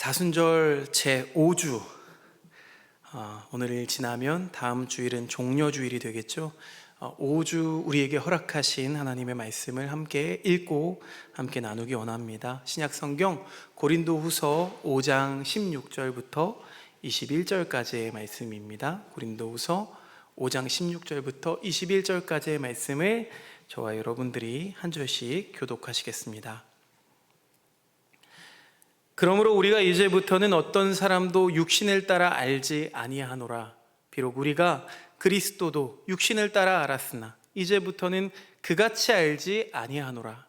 사순절 제5주, 오늘을 지나면 다음 주일은 종려주일이 되겠죠. 5주 우리에게 허락하신 하나님의 말씀을 함께 읽고 함께 나누기 원합니다. 신약성경 고린도후서 5장 16절부터 21절까지의 말씀입니다. 고린도후서 5장 16절부터 21절까지의 말씀을 저와 여러분들이 한 절씩 교독하시겠습니다. 그러므로 우리가 이제부터는 어떤 사람도 육신을 따라 알지 아니하노라. 비록 우리가 그리스도도 육신을 따라 알았으나 이제부터는 그같이 알지 아니하노라.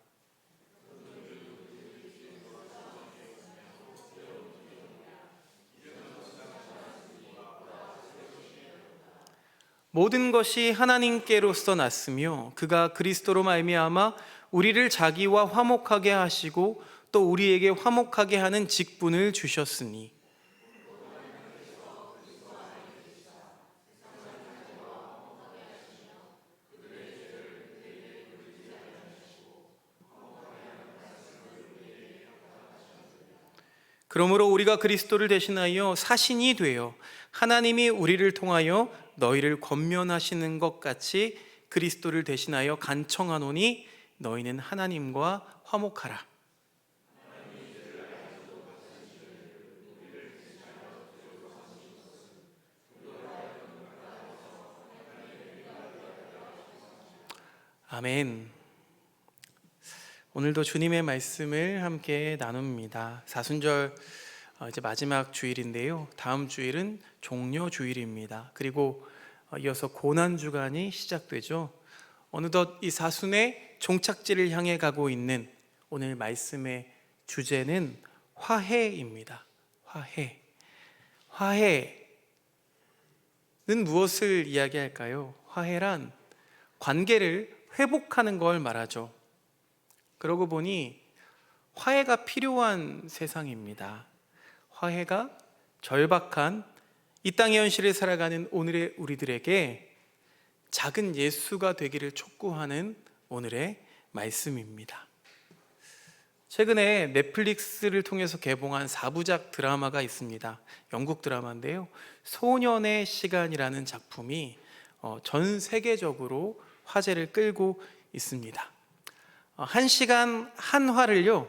모든 것이 하나님께로서 났으며 그가 그리스도로 말미암아 우리를 자기와 화목하게 하시고 또 우리에게 화목하게 하는 직분을 주셨으니 그러므로 우리가 그리스도를 대신하여 사신이 되어 하나님이 우리를 통하여 너희를 권면하시는 것 같이 그리스도를 대신하여 간청하노니 너희는 하나님과 화목하라. 아멘. 오늘도 주님의 말씀을 함께 나눕니다. 사순절 이제 마지막 주일인데요. 다음 주일은 종려 주일입니다. 그리고 이어서 고난 주간이 시작되죠. 어느덧 이 사순의 종착지를 향해 가고 있는 오늘 말씀의 주제는 화해입니다. 화해. 화해는 무엇을 이야기할까요? 화해란 관계를 회복하는 걸 말하죠. 그러고 보니 화해가 필요한 세상입니다. 화해가 절박한 이 땅의 현실을 살아가는 오늘의 우리들에게 작은 예수가 되기를 촉구하는 오늘의 말씀입니다. 최근에 넷플릭스를 통해서 개봉한 4부작 드라마가 있습니다. 영국 드라마인데요. 소년의 시간이라는 작품이 전 세계적으로 화제를 끌고 있습니다. 1시간 한 화를요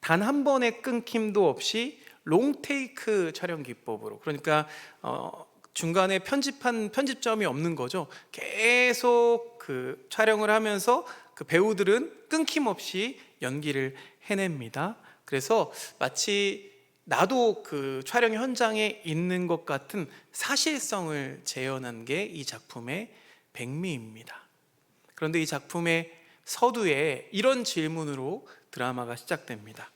단 한 번의 끊김도 없이 롱테이크 촬영 기법으로, 그러니까 중간에 편집점이 없는 거죠. 계속 그 촬영을 하면서 그 배우들은 끊김없이 연기를 해냅니다. 그래서 마치 나도 그 촬영 현장에 있는 것 같은 사실성을 재현한 게 이 작품의 백미입니다. 그런데 이 작품의 서두에 이런 질문으로 드라마가 시작됩니다.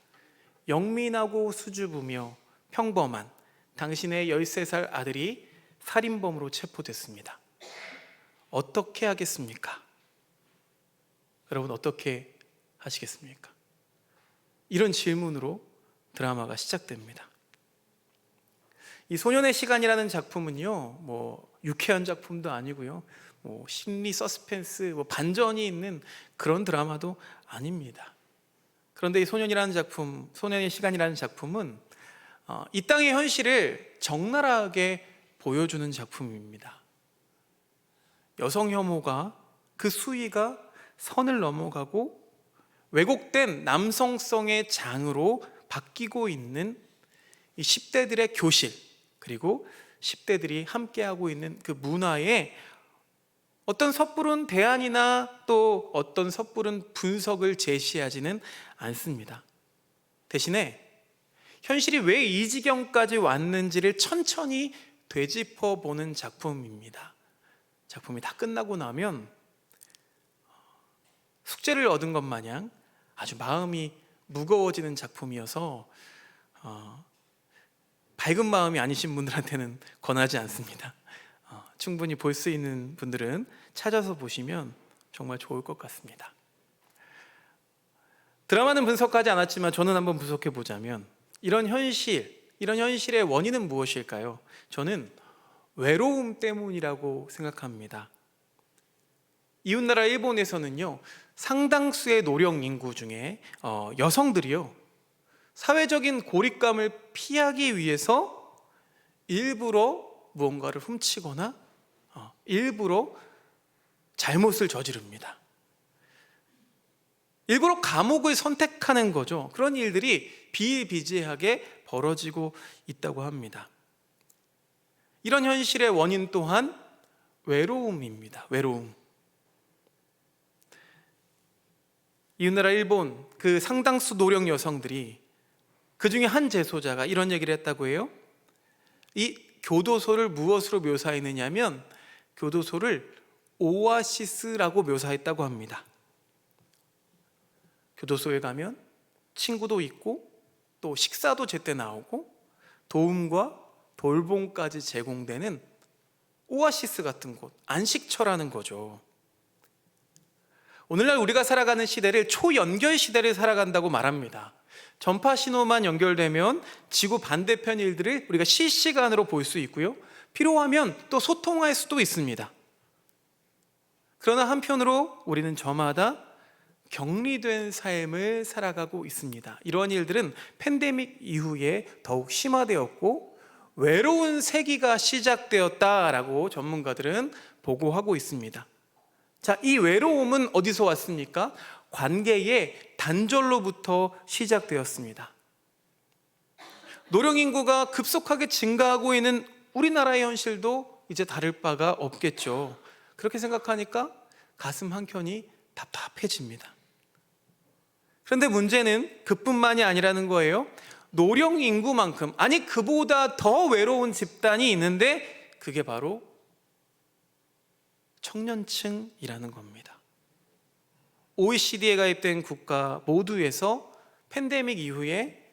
영민하고 수줍으며 평범한 당신의 13살 아들이 살인범으로 체포됐습니다. 어떻게 하겠습니까? 여러분 어떻게 하시겠습니까? 이런 질문으로 드라마가 시작됩니다. 이 소년의 시간이라는 작품은요, 유쾌한 작품도 아니고요, 심리 서스펜스, 반전이 있는 그런 드라마도 아닙니다. 그런데 이 소년의 시간이라는 작품은 이 땅의 현실을 적나라하게 보여주는 작품입니다. 여성 혐오가, 그 수위가 선을 넘어가고 왜곡된 남성성의 장으로 바뀌고 있는 이 10대들의 교실, 그리고 10대들이 함께하고 있는 그 문화에 어떤 섣부른 대안이나 또 어떤 섣부른 분석을 제시하지는 않습니다. 대신에 현실이 왜 이 지경까지 왔는지를 천천히 되짚어 보는 작품입니다. 작품이 다 끝나고 나면 숙제를 얻은 것 마냥 아주 마음이 무거워지는 작품이어서 밝은 마음이 아니신 분들한테는 권하지 않습니다. 충분히 볼 수 있는 분들은 찾아서 보시면 정말 좋을 것 같습니다. 드라마는 분석하지 않았지만 저는 한번 분석해 보자면 이런 현실의 원인은 무엇일까요? 저는 외로움 때문이라고 생각합니다. 이웃나라 일본에서는요 상당수의 노령 인구 중에 여성들이요 사회적인 고립감을 피하기 위해서 일부러 무언가를 훔치거나 일부러 잘못을 저지릅니다. 일부러 감옥을 선택하는 거죠. 그런 일들이 비일비재하게 벌어지고 있다고 합니다. 이런 현실의 원인 또한 외로움입니다. 외로움. 이웃나라 일본 그 상당수 노령 여성들이, 그 중에 한 재소자가 이런 얘기를 했다고 해요. 이 교도소를 무엇으로 묘사했느냐면 교도소를 오아시스라고 묘사했다고 합니다. 교도소에 가면 친구도 있고 또 식사도 제때 나오고 도움과 돌봄까지 제공되는 오아시스 같은 곳, 안식처라는 거죠. 오늘날 우리가 살아가는 시대를 초연결 시대를 살아간다고 말합니다. 전파 신호만 연결되면 지구 반대편 일들을 우리가 실시간으로 볼 수 있고요, 필요하면 또 소통할 수도 있습니다. 그러나 한편으로 우리는 저마다 격리된 삶을 살아가고 있습니다. 이러한 일들은 팬데믹 이후에 더욱 심화되었고 외로운 세기가 시작되었다라고 전문가들은 보고하고 있습니다. 자, 이 외로움은 어디서 왔습니까? 관계의 단절로부터 시작되었습니다. 노령 인구가 급속하게 증가하고 있는 우리나라의 현실도 이제 다를 바가 없겠죠. 그렇게 생각하니까 가슴 한켠이 답답해집니다. 그런데 문제는 그뿐만이 아니라는 거예요. 노령 인구만큼, 아니 그보다 더 외로운 집단이 있는데 그게 바로 청년층이라는 겁니다. OECD에 가입된 국가 모두에서 팬데믹 이후에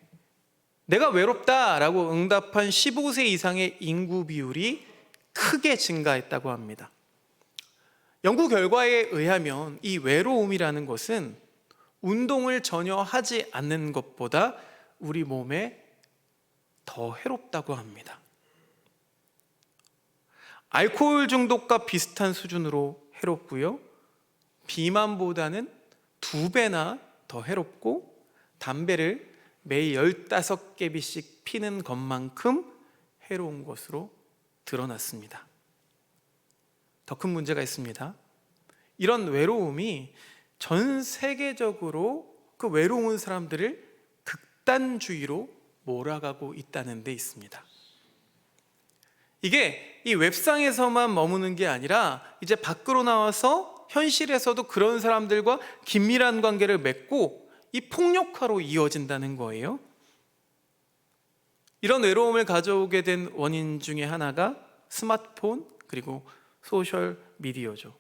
내가 외롭다라고 응답한 15세 이상의 인구 비율이 크게 증가했다고 합니다. 연구 결과에 의하면 이 외로움이라는 것은 운동을 전혀 하지 않는 것보다 우리 몸에 더 해롭다고 합니다. 알코올 중독과 비슷한 수준으로 해롭고요, 비만보다는 2배나 더 해롭고, 담배를 매일 15개비씩 피는 것만큼 해로운 것으로 드러났습니다. 더 큰 문제가 있습니다. 이런 외로움이 전 세계적으로 그 외로운 사람들을 극단주의로 몰아가고 있다는 데 있습니다. 이게 이 웹상에서만 머무는 게 아니라 이제 밖으로 나와서 현실에서도 그런 사람들과 긴밀한 관계를 맺고 이 폭력화로 이어진다는 거예요. 이런 외로움을 가져오게 된 원인 중에 하나가 스마트폰 그리고 소셜 미디어죠.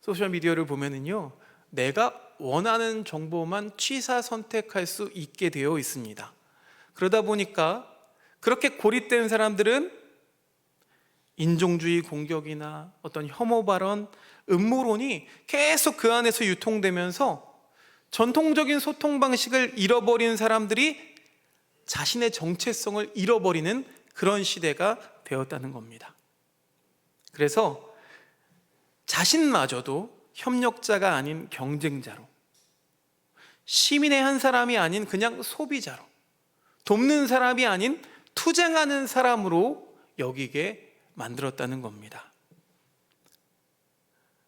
소셜 미디어를 보면은요, 내가 원하는 정보만 취사 선택할 수 있게 되어 있습니다. 그러다 보니까 그렇게 고립된 사람들은 인종주의 공격이나 어떤 혐오 발언, 음모론이 계속 그 안에서 유통되면서 전통적인 소통 방식을 잃어버린 사람들이 자신의 정체성을 잃어버리는 그런 시대가 되었다는 겁니다. 그래서 자신마저도 협력자가 아닌 경쟁자로, 시민의 한 사람이 아닌 그냥 소비자로, 돕는 사람이 아닌 투쟁하는 사람으로 여기게 만들었다는 겁니다.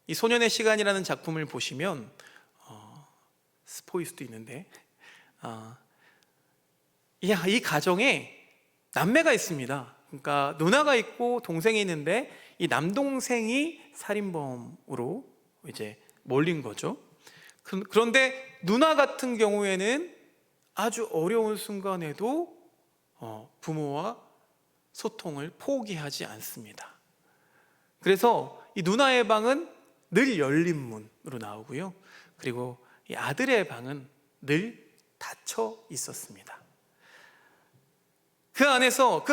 이 소년의 시간이라는 작품을 보시면 스포일 수도 있는데 이 가정에 남매가 있습니다. 그러니까 누나가 있고 동생이 있는데 이 남동생이 살인범으로 이제 몰린 거죠. 그런데 누나 같은 경우에는 아주 어려운 순간에도 부모와 소통을 포기하지 않습니다. 그래서 이 누나의 방은 늘 열린 문으로 나오고요, 그리고 이 아들의 방은 늘 닫혀 있었습니다. 그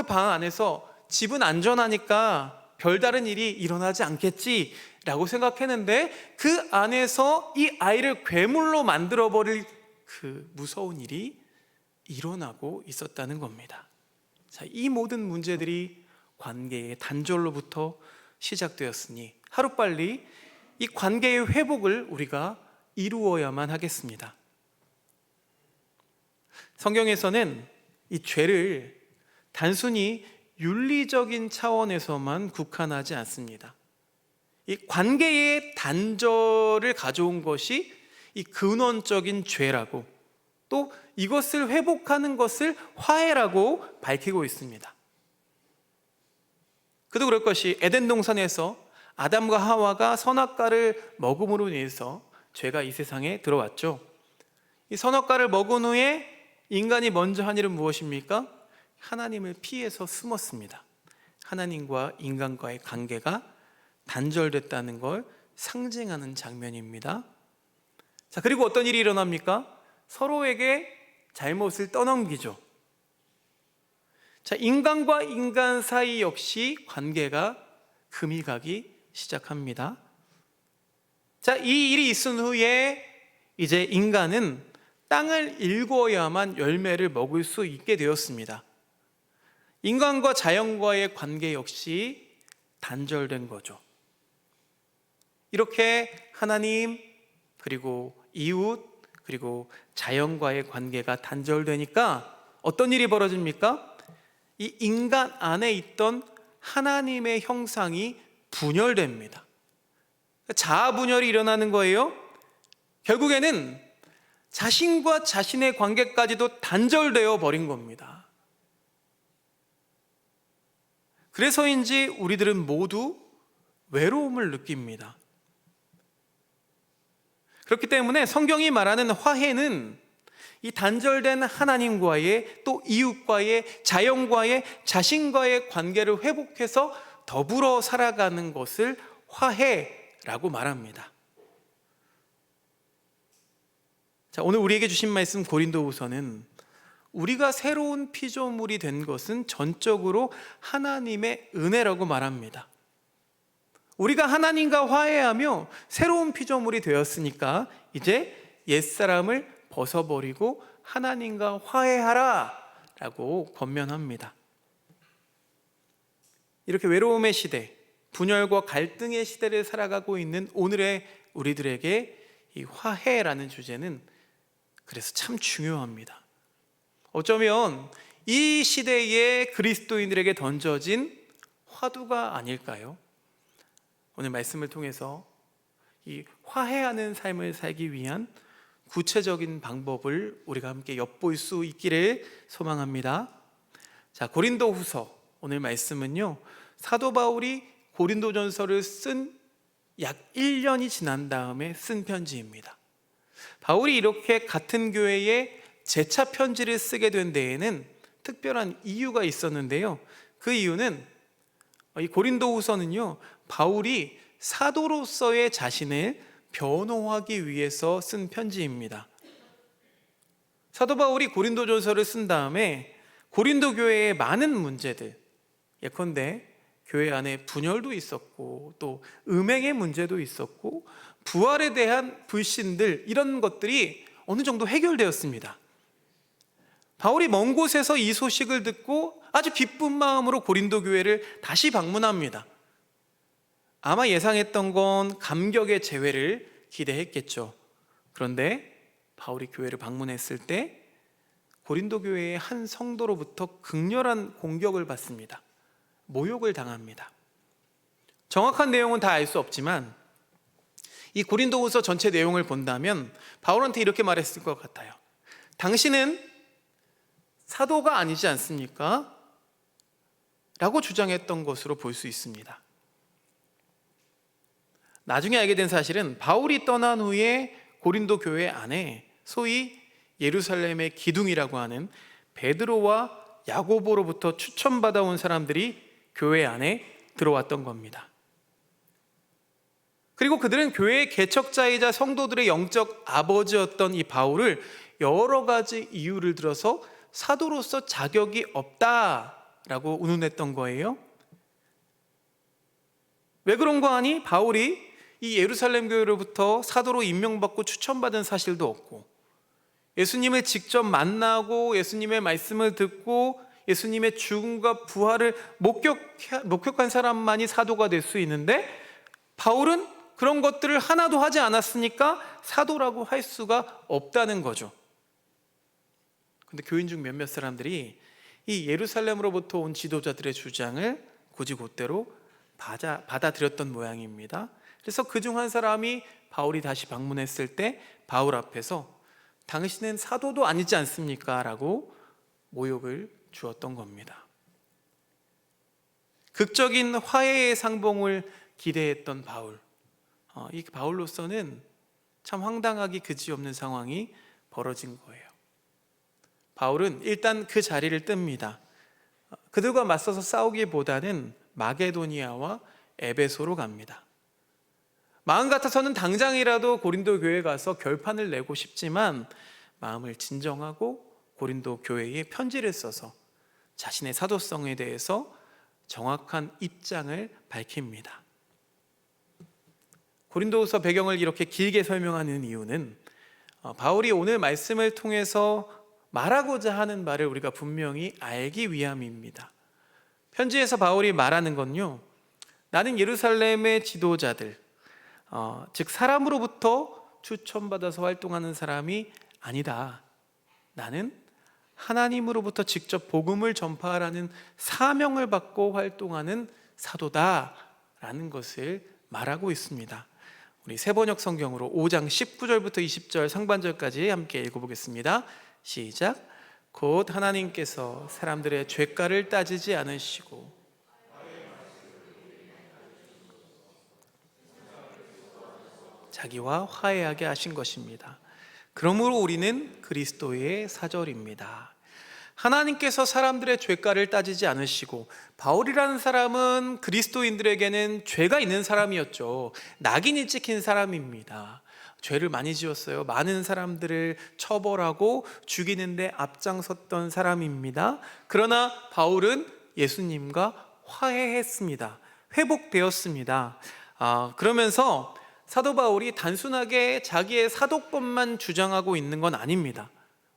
방 안에서 집은 안전하니까 별다른 일이 일어나지 않겠지라고 생각했는데 그 안에서 이 아이를 괴물로 만들어버릴 그 무서운 일이 일어나고 있었다는 겁니다. 자, 이 모든 문제들이 관계의 단절로부터 시작되었으니 하루빨리 이 이 관계의 회복을 우리가 이루어야만 하겠습니다. 성경에서는 이 죄를 단순히 윤리적인 차원에서만 국한하지 않습니다. 이 관계의 단절을 가져온 것이 이 근원적인 죄라고, 또 이것을 회복하는 것을 화해라고 밝히고 있습니다. 그도 그럴 것이 에덴 동산에서 아담과 하와가 선악과를 먹음으로 인해서 죄가 이 세상에 들어왔죠. 이 선악과를 먹은 후에 인간이 먼저 한 일은 무엇입니까? 하나님을 피해서 숨었습니다. 하나님과 인간과의 관계가 단절됐다는 걸 상징하는 장면입니다. 자, 그리고 어떤 일이 일어납니까? 서로에게 잘못을 떠넘기죠. 자, 인간과 인간 사이 역시 관계가 금이 가기 시작합니다. 자, 이 일이 있은 후에 이제 인간은 땅을 일구어야만 열매를 먹을 수 있게 되었습니다. 인간과 자연과의 관계 역시 단절된 거죠. 이렇게 하나님, 그리고 이웃, 그리고 자연과의 관계가 단절되니까 어떤 일이 벌어집니까? 이 인간 안에 있던 하나님의 형상이 분열됩니다. 자아 분열이 일어나는 거예요. 결국에는 자신과 자신의 관계까지도 단절되어 버린 겁니다. 그래서인지 우리들은 모두 외로움을 느낍니다. 그렇기 때문에 성경이 말하는 화해는 이 단절된 하나님과의, 또 이웃과의, 자연과의, 자신과의 관계를 회복해서 더불어 살아가는 것을 화해라고 말합니다. 자, 오늘 우리에게 주신 말씀 고린도후서는 우리가 새로운 피조물이 된 것은 전적으로 하나님의 은혜라고 말합니다. 우리가 하나님과 화해하며 새로운 피조물이 되었으니까 이제 옛사람을 벗어버리고 하나님과 화해하라 라고 권면합니다. 이렇게 외로움의 시대, 분열과 갈등의 시대를 살아가고 있는 오늘의 우리들에게 이 화해라는 주제는 그래서 참 중요합니다. 어쩌면 이 시대에 그리스도인들에게 던져진 화두가 아닐까요? 오늘 말씀을 통해서 이 화해하는 삶을 살기 위한 구체적인 방법을 우리가 함께 엿볼 수 있기를 소망합니다. 자, 고린도후서 오늘 말씀은요, 사도 바울이 고린도전서를 쓴 약 1년이 지난 다음에 쓴 편지입니다. 바울이 이렇게 같은 교회에 재차 편지를 쓰게 된 데에는 특별한 이유가 있었는데요. 그 이유는 이 고린도후서는요, 바울이 사도로서의 자신을 변호하기 위해서 쓴 편지입니다. 사도 바울이 고린도전서를 쓴 다음에 고린도 교회의 많은 문제들, 예컨대 교회 안에 분열도 있었고 또 음행의 문제도 있었고 부활에 대한 불신들, 이런 것들이 어느 정도 해결되었습니다. 바울이 먼 곳에서 이 소식을 듣고 아주 기쁜 마음으로 고린도 교회를 다시 방문합니다. 아마 예상했던 건 감격의 재회를 기대했겠죠. 그런데 바울이 교회를 방문했을 때 고린도 교회의 한 성도로부터 극렬한 공격을 받습니다. 모욕을 당합니다. 정확한 내용은 다 알 수 없지만 이 고린도후서 전체 내용을 본다면 바울한테 이렇게 말했을 것 같아요. 당신은 사도가 아니지 않습니까? 라고 주장했던 것으로 볼 수 있습니다. 나중에 알게 된 사실은 바울이 떠난 후에 고린도 교회 안에 소위 예루살렘의 기둥이라고 하는 베드로와 야고보로부터 추천받아온 사람들이 교회 안에 들어왔던 겁니다. 그리고 그들은 교회의 개척자이자 성도들의 영적 아버지였던 이 바울을 여러 가지 이유를 들어서 사도로서 자격이 없다라고 운운했던 거예요. 왜 그런 거 아니? 바울이 이 예루살렘 교회로부터 사도로 임명받고 추천받은 사실도 없고, 예수님을 직접 만나고 예수님의 말씀을 듣고 예수님의 죽음과 부활을 목격한 사람만이 사도가 될 수 있는데, 바울은 그런 것들을 하나도 하지 않았으니까 사도라고 할 수가 없다는 거죠. 근데 교인 중 몇몇 사람들이 이 예루살렘으로부터 온 지도자들의 주장을 곧이곧대로 받아들였던 모양입니다. 그래서 그중 한 사람이 바울이 다시 방문했을 때 바울 앞에서 당신은 사도도 아니지 않습니까? 라고 모욕을 주었던 겁니다. 극적인 화해의 상봉을 기대했던 바울, 이 바울로서는 참 황당하기 그지없는 상황이 벌어진 거예요. 바울은 일단 그 자리를 뜹니다. 그들과 맞서서 싸우기보다는 마게도니아와 에베소로 갑니다. 마음 같아서는 당장이라도 고린도 교회에 가서 결판을 내고 싶지만 마음을 진정하고 고린도 교회에 편지를 써서 자신의 사도성에 대해서 정확한 입장을 밝힙니다. 고린도후서 배경을 이렇게 길게 설명하는 이유는 바울이 오늘 말씀을 통해서 말하고자 하는 말을 우리가 분명히 알기 위함입니다. 편지에서 바울이 말하는 건요, 나는 예루살렘의 지도자들, 즉 사람으로부터 추천받아서 활동하는 사람이 아니다. 나는 하나님으로부터 직접 복음을 전파하라는 사명을 받고 활동하는 사도다라는 것을 말하고 있습니다. 우리 세번역 성경으로 5장 19절부터 20절 상반절까지 함께 읽어보겠습니다. 시작. 곧 하나님께서 사람들의 죄가를 따지지 않으시고 자기와 화해하게 하신 것입니다. 그러므로 우리는 그리스도의 사절입니다. 하나님께서 사람들의 죄가를 따지지 않으시고, 바울이라는 사람은 그리스도인들에게는 죄가 있는 사람이었죠. 낙인이 찍힌 사람입니다. 죄를 많이 지었어요. 많은 사람들을 처벌하고 죽이는데 앞장섰던 사람입니다. 그러나 바울은 예수님과 화해했습니다. 회복되었습니다. 그러면서 사도 바울이 단순하게 자기의 사도권만 주장하고 있는 건 아닙니다.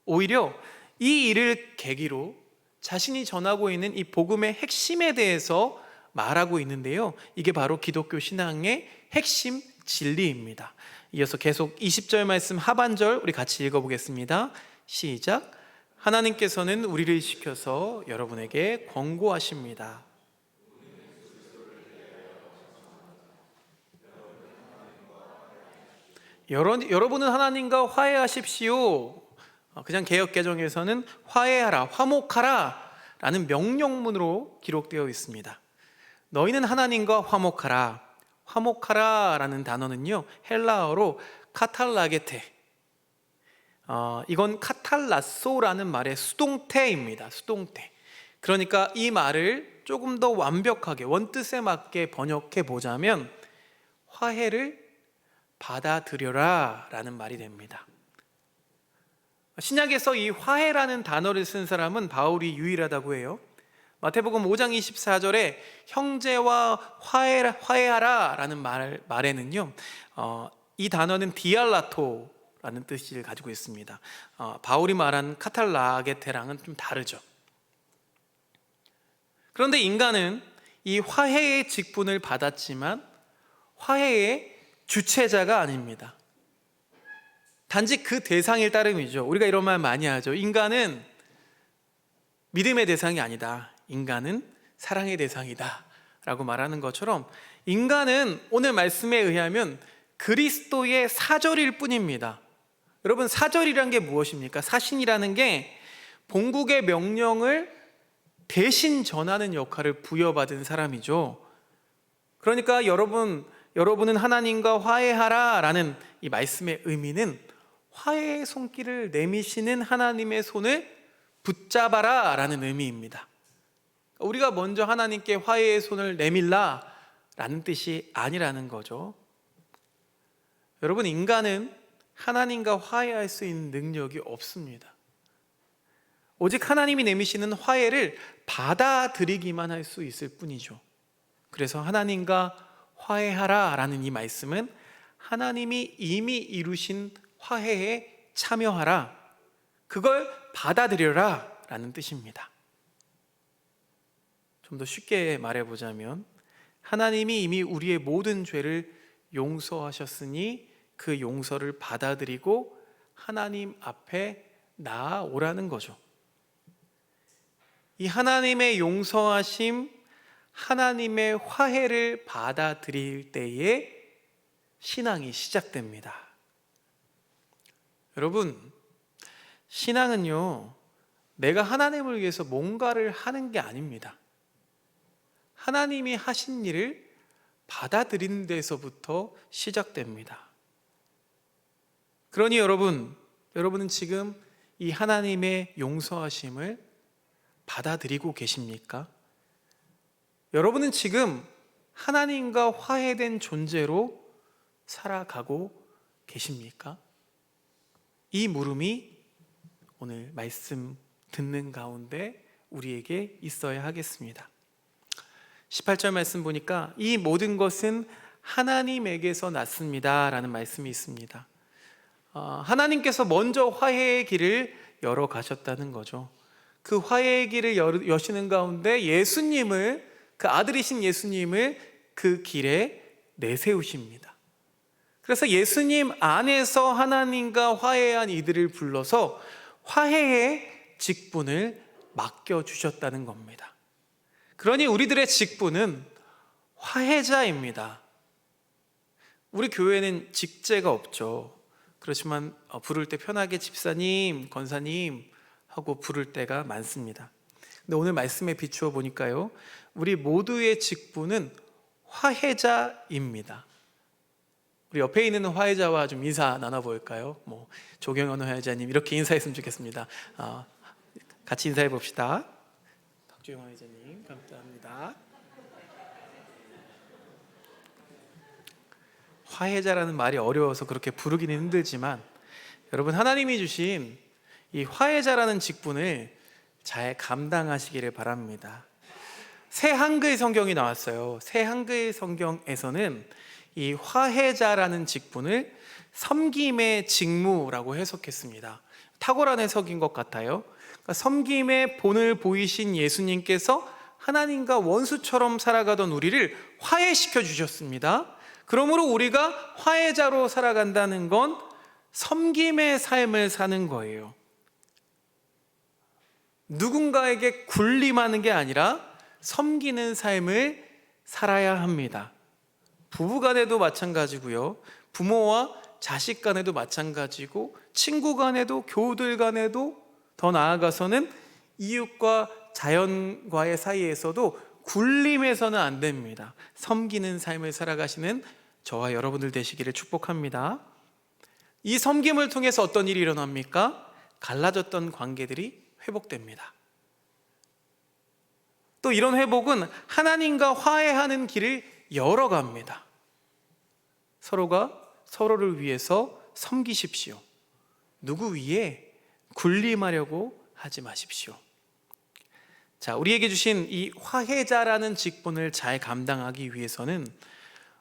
오히려 이 일을 계기로 자신이 전하고 있는 이 복음의 핵심에 대해서 말하고 있는데요, 이게 바로 기독교 신앙의 핵심 진리입니다. 이어서 계속 20절 말씀 하반절 우리 같이 읽어보겠습니다. 시작. 하나님께서는 우리를 시켜서 여러분에게 권고하십니다. 여러분은 하나님과 화해하십시오. 그냥 개역 개정에서는 화해하라, 화목하라 라는 명령문으로 기록되어 있습니다. 너희는 하나님과 화목하라. 화목하라 라는 단어는요, 헬라어로 카탈라게테, 이건 카탈라소라는 말의 수동태입니다. 수동태. 그러니까 이 말을 조금 더 완벽하게 원뜻에 맞게 번역해 보자면 화해를 받아들여라 라는 말이 됩니다. 신약에서 이 화해라는 단어를 쓴 사람은 바울이 유일하다고 해요. 마태복음 5장 24절에 형제와 화해하라 라는 말에는요, 이 단어는 디알라토라는 뜻을 가지고 있습니다. 바울이 말한 카탈라게테랑은 좀 다르죠. 그런데 인간은 이 화해의 직분을 받았지만 화해의 주체자가 아닙니다. 단지 그 대상일 따름이죠. 우리가 이런 말 많이 하죠. 인간은 믿음의 대상이 아니다. 인간은 사랑의 대상이다 라고 말하는 것처럼, 인간은 오늘 말씀에 의하면 그리스도의 사절일 뿐입니다. 여러분, 사절이란 게 무엇입니까? 사신이라는 게 본국의 명령을 대신 전하는 역할을 부여받은 사람이죠. 그러니까 여러분은 하나님과 화해하라 라는 이 말씀의 의미는 화해의 손길을 내미시는 하나님의 손을 붙잡아라 라는 의미입니다. 우리가 먼저 하나님께 화해의 손을 내밀라 라는 뜻이 아니라는 거죠. 여러분, 인간은 하나님과 화해할 수 있는 능력이 없습니다. 오직 하나님이 내미시는 화해를 받아들이기만 할 수 있을 뿐이죠. 그래서 하나님과 화해하라 라는 이 말씀은 하나님이 이미 이루신 화해에 참여하라, 그걸 받아들여라 라는 뜻입니다. 좀 더 쉽게 말해보자면, 하나님이 이미 우리의 모든 죄를 용서하셨으니 그 용서를 받아들이고 하나님 앞에 나아오라는 거죠. 이 하나님의 용서하심, 하나님의 화해를 받아들일 때에 신앙이 시작됩니다. 여러분, 신앙은요, 내가 하나님을 위해서 뭔가를 하는 게 아닙니다. 하나님이 하신 일을 받아들이는 데서부터 시작됩니다. 그러니 여러분은 지금 이 하나님의 용서하심을 받아들이고 계십니까? 여러분은 지금 하나님과 화해된 존재로 살아가고 계십니까? 이 물음이 오늘 말씀 듣는 가운데 우리에게 있어야 하겠습니다. 18절 말씀 보니까 이 모든 것은 하나님에게서 났습니다 라는 말씀이 있습니다. 하나님께서 먼저 화해의 길을 열어 가셨다는 거죠. 그 화해의 길을 여시는 가운데 예수님을, 그 아들이신 예수님을 그 길에 내세우십니다. 그래서 예수님 안에서 하나님과 화해한 이들을 불러서 화해의 직분을 맡겨주셨다는 겁니다. 그러니 우리들의 직분은 화해자입니다. 우리 교회는 직제가 없죠. 그렇지만 부를 때 편하게 집사님, 권사님 하고 부를 때가 많습니다. 근데 오늘 말씀에 비추어 보니까요, 우리 모두의 직분은 화해자입니다. 우리 옆에 있는 화해자와 좀 인사 나눠볼까요? 조경현 화해자님 이렇게 인사했으면 좋겠습니다. 같이 인사해 봅시다. 박주영 화해자님 감사합니다. 화해자라는 말이 어려워서 그렇게 부르기는 힘들지만, 여러분, 하나님이 주신 이 화해자라는 직분을 잘 감당하시기를 바랍니다. 새 한글 성경이 나왔어요. 새 한글 성경에서는 이 화해자라는 직분을 섬김의 직무라고 해석했습니다. 탁월한 해석인 것 같아요. 그러니까 섬김의 본을 보이신 예수님께서 하나님과 원수처럼 살아가던 우리를 화해시켜 주셨습니다. 그러므로 우리가 화해자로 살아간다는 건 섬김의 삶을 사는 거예요. 누군가에게 군림하는 게 아니라 섬기는 삶을 살아야 합니다. 부부 간에도 마찬가지고요, 부모와 자식 간에도 마찬가지고, 친구 간에도, 교우들 간에도, 더 나아가서는 이웃과 자연과의 사이에서도 군림해서는 안 됩니다. 섬기는 삶을 살아가시는 저와 여러분들 되시기를 축복합니다. 이 섬김을 통해서 어떤 일이 일어납니까? 갈라졌던 관계들이 회복됩니다. 또 이런 회복은 하나님과 화해하는 길을 열어갑니다. 서로가 서로를 위해서 섬기십시오. 누구 위에 군림하려고 하지 마십시오. 자, 우리에게 주신 이 화해자라는 직분을 잘 감당하기 위해서는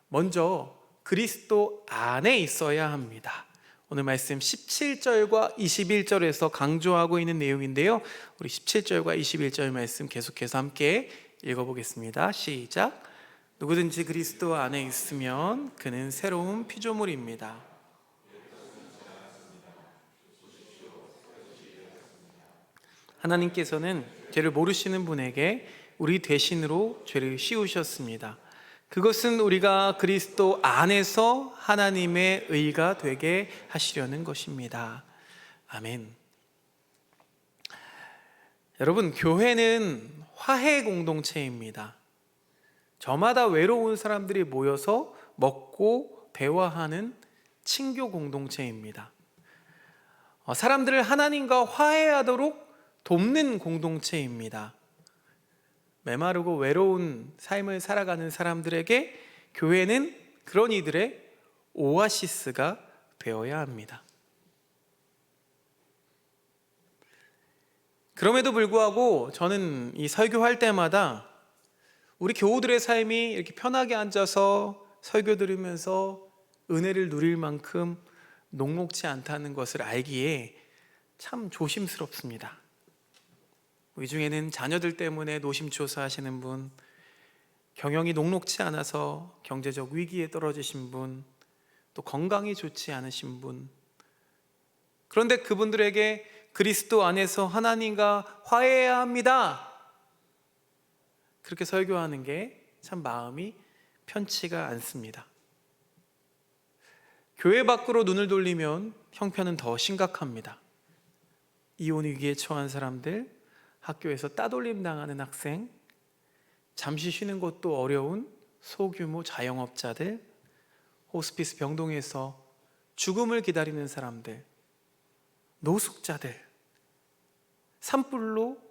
먼저 그리스도 안에 있어야 합니다. 오늘 말씀 17절과 21절에서 강조하고 있는 내용인데요, 우리 17절과 21절 말씀 계속해서 함께 읽어보겠습니다. 시작. 누구든지 그리스도 안에 있으면 그는 새로운 피조물입니다. 하나님께서는 죄를 모르시는 분에게 우리 대신으로 죄를 씌우셨습니다. 그것은 우리가 그리스도 안에서 하나님의 의가 되게 하시려는 것입니다. 아멘. 여러분, 교회는 화해 공동체입니다. 저마다 외로운 사람들이 모여서 먹고 대화하는 친교 공동체입니다. 사람들을 하나님과 화해하도록 돕는 공동체입니다. 메마르고 외로운 삶을 살아가는 사람들에게 교회는 그런 이들의 오아시스가 되어야 합니다. 그럼에도 불구하고 저는 이 설교할 때마다 우리 교우들의 삶이 이렇게 편하게 앉아서 설교 들으면서 은혜를 누릴 만큼 녹록지 않다는 것을 알기에 참 조심스럽습니다. 이 중에는 자녀들 때문에 노심초사하시는 분, 경영이 녹록지 않아서 경제적 위기에 떨어지신 분, 또 건강이 좋지 않으신 분, 그런데 그분들에게 그리스도 안에서 하나님과 화해해야 합니다 그렇게 설교하는 게 참 마음이 편치가 않습니다. 교회 밖으로 눈을 돌리면 형편은 더 심각합니다. 이혼 위기에 처한 사람들, 학교에서 따돌림 당하는 학생, 잠시 쉬는 것도 어려운 소규모 자영업자들, 호스피스 병동에서 죽음을 기다리는 사람들, 노숙자들, 산불로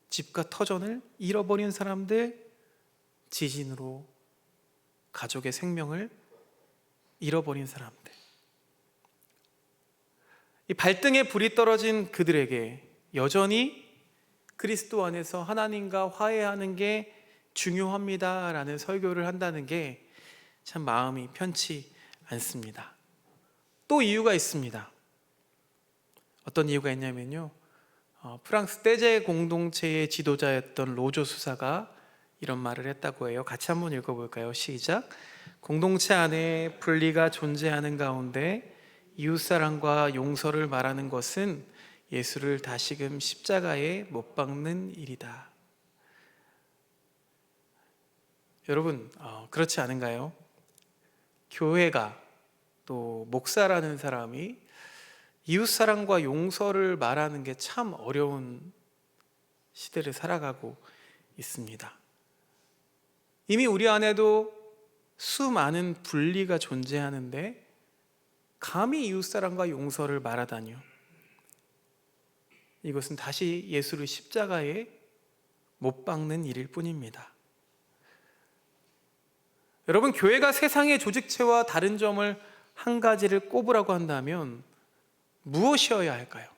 집과 터전을 잃어버린 사람들, 지진으로 가족의 생명을 잃어버린 사람들, 이 발등에 불이 떨어진 그들에게 여전히 그리스도 안에서 하나님과 화해하는 게 중요합니다라는 설교를 한다는 게 참 마음이 편치 않습니다. 또 이유가 있습니다. 어떤 이유가 있냐면요, 프랑스 떼제 공동체의 지도자였던 로조 수사가 이런 말을 했다고 해요. 같이 한번 읽어볼까요? 시작. 공동체 안에 분리가 존재하는 가운데 이웃사랑과 용서를 말하는 것은 예수를 다시금 십자가에 못 박는 일이다. 여러분, 그렇지 않은가요? 교회가, 또 목사라는 사람이 이웃사랑과 용서를 말하는 게 참 어려운 시대를 살아가고 있습니다. 이미 우리 안에도 수많은 분리가 존재하는데 감히 이웃사랑과 용서를 말하다니요. 이것은 다시 예수를 십자가에 못 박는 일일 뿐입니다. 여러분, 교회가 세상의 조직체와 다른 점을 한 가지를 꼽으라고 한다면 무엇이어야 할까요?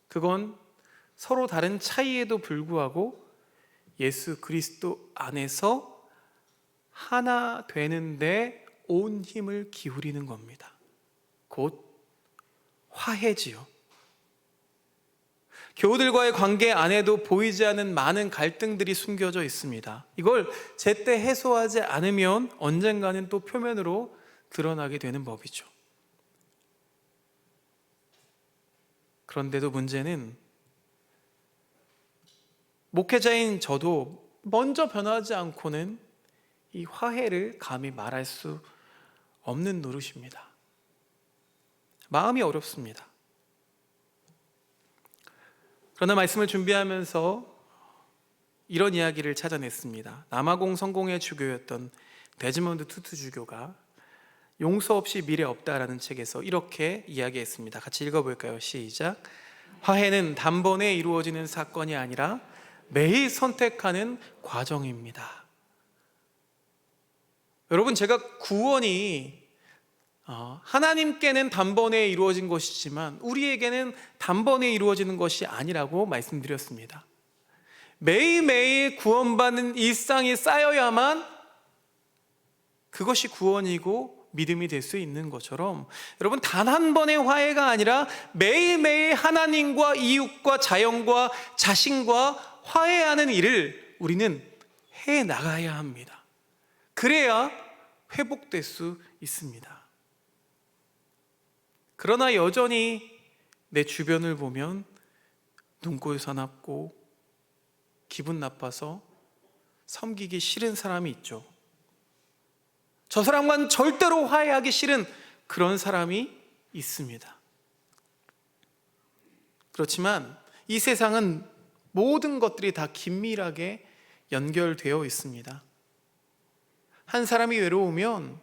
그건 서로 다른 차이에도 불구하고 예수 그리스도 안에서 하나 되는데 온 힘을 기울이는 겁니다. 곧 화해지요. 교우들과의 관계 안에도 보이지 않는 많은 갈등들이 숨겨져 있습니다. 이걸 제때 해소하지 않으면 언젠가는 또 표면으로 드러나게 되는 법이죠. 그런데도 문제는 목회자인 저도 먼저 변하지 않고는 이 화해를 감히 말할 수 없는 노릇입니다. 마음이 어렵습니다. 그러나 말씀을 준비하면서 이런 이야기를 찾아냈습니다. 남아공 성공의 주교였던 데즈먼드 투투 주교가 용서 없이 미래 없다라는 책에서 이렇게 이야기했습니다. 같이 읽어볼까요? 시작. 화해는 단번에 이루어지는 사건이 아니라 매일 선택하는 과정입니다. 여러분, 제가 구원이 하나님께는 단번에 이루어진 것이지만 우리에게는 단번에 이루어지는 것이 아니라고 말씀드렸습니다. 매일매일 구원받는 일상이 쌓여야만 그것이 구원이고 믿음이 될 수 있는 것처럼, 여러분, 단 한 번의 화해가 아니라 매일매일 하나님과 이웃과 자연과 자신과 화해하는 일을 우리는 해 나가야 합니다. 그래야 회복될 수 있습니다. 그러나 여전히 내 주변을 보면 눈꼴 사납고 기분 나빠서 섬기기 싫은 사람이 있죠. 저 사람과는 절대로 화해하기 싫은 그런 사람이 있습니다. 그렇지만 이 세상은 모든 것들이 다 긴밀하게 연결되어 있습니다. 한 사람이 외로우면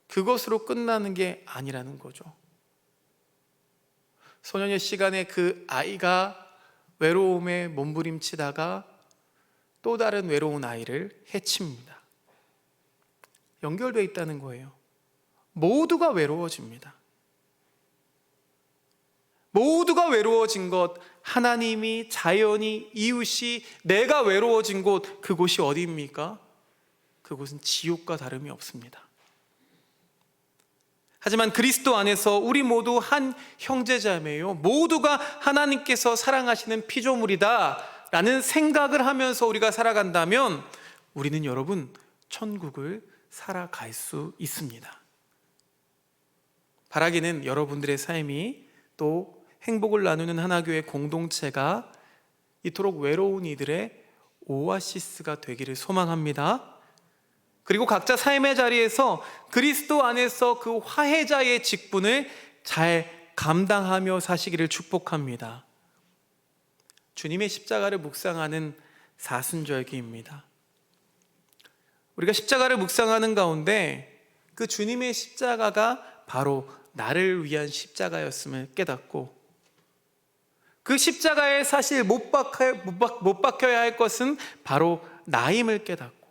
그것으로 끝나는 게 아니라는 거죠. 소년의 시간에 그 아이가 외로움에 몸부림치다가 또 다른 외로운 아이를 해칩니다. 연결되어 있다는 거예요. 모두가 외로워집니다. 모두가 외로워진 것, 하나님이, 자연이, 이웃이, 내가 외로워진 곳, 그곳이 어디입니까? 그곳은 지옥과 다름이 없습니다. 하지만 그리스도 안에서 우리 모두 한 형제자매요, 모두가 하나님께서 사랑하시는 피조물이다 라는 생각을 하면서 우리가 살아간다면 우리는, 여러분, 천국을 살아갈 수 있습니다. 바라기는 여러분들의 삶이, 또 행복을 나누는 하나교회 공동체가 이토록 외로운 이들의 오아시스가 되기를 소망합니다. 그리고 각자 삶의 자리에서 그리스도 안에서 그 화해자의 직분을 잘 감당하며 사시기를 축복합니다. 주님의 십자가를 묵상하는 사순절기입니다. 우리가 십자가를 묵상하는 가운데 그 주님의 십자가가 바로 나를 위한 십자가였음을 깨닫고, 그 십자가에 사실 못 박혀야 할 것은 바로 나임을 깨닫고,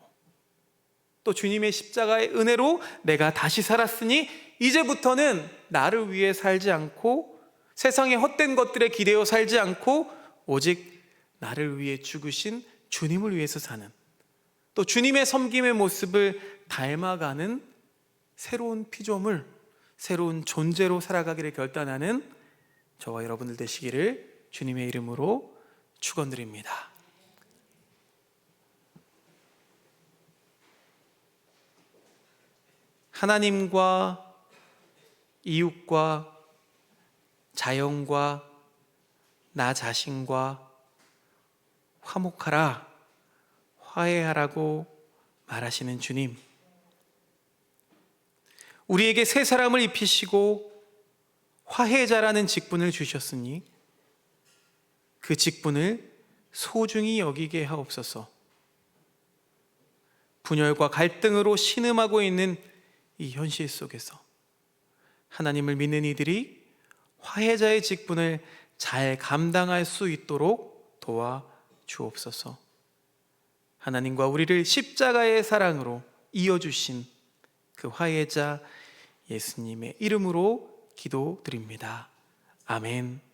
또 주님의 십자가의 은혜로 내가 다시 살았으니 이제부터는 나를 위해 살지 않고 세상의 헛된 것들에 기대어 살지 않고 오직 나를 위해 죽으신 주님을 위해서 사는, 또 주님의 섬김의 모습을 닮아가는 새로운 피조물, 새로운 존재로 살아가기를 결단하는 저와 여러분들 되시기를 주님의 이름으로 축원드립니다. 하나님과 이웃과 자연과 나 자신과 화목하라, 화해하라고 말하시는 주님, 우리에게 새 사람을 입히시고 화해자라는 직분을 주셨으니 그 직분을 소중히 여기게 하옵소서. 분열과 갈등으로 신음하고 있는 이 현실 속에서 하나님을 믿는 이들이 화해자의 직분을 잘 감당할 수 있도록 도와 주옵소서. 하나님과 우리를 십자가의 사랑으로 이어주신 그 화해자 예수님의 이름으로 기도드립니다. 아멘.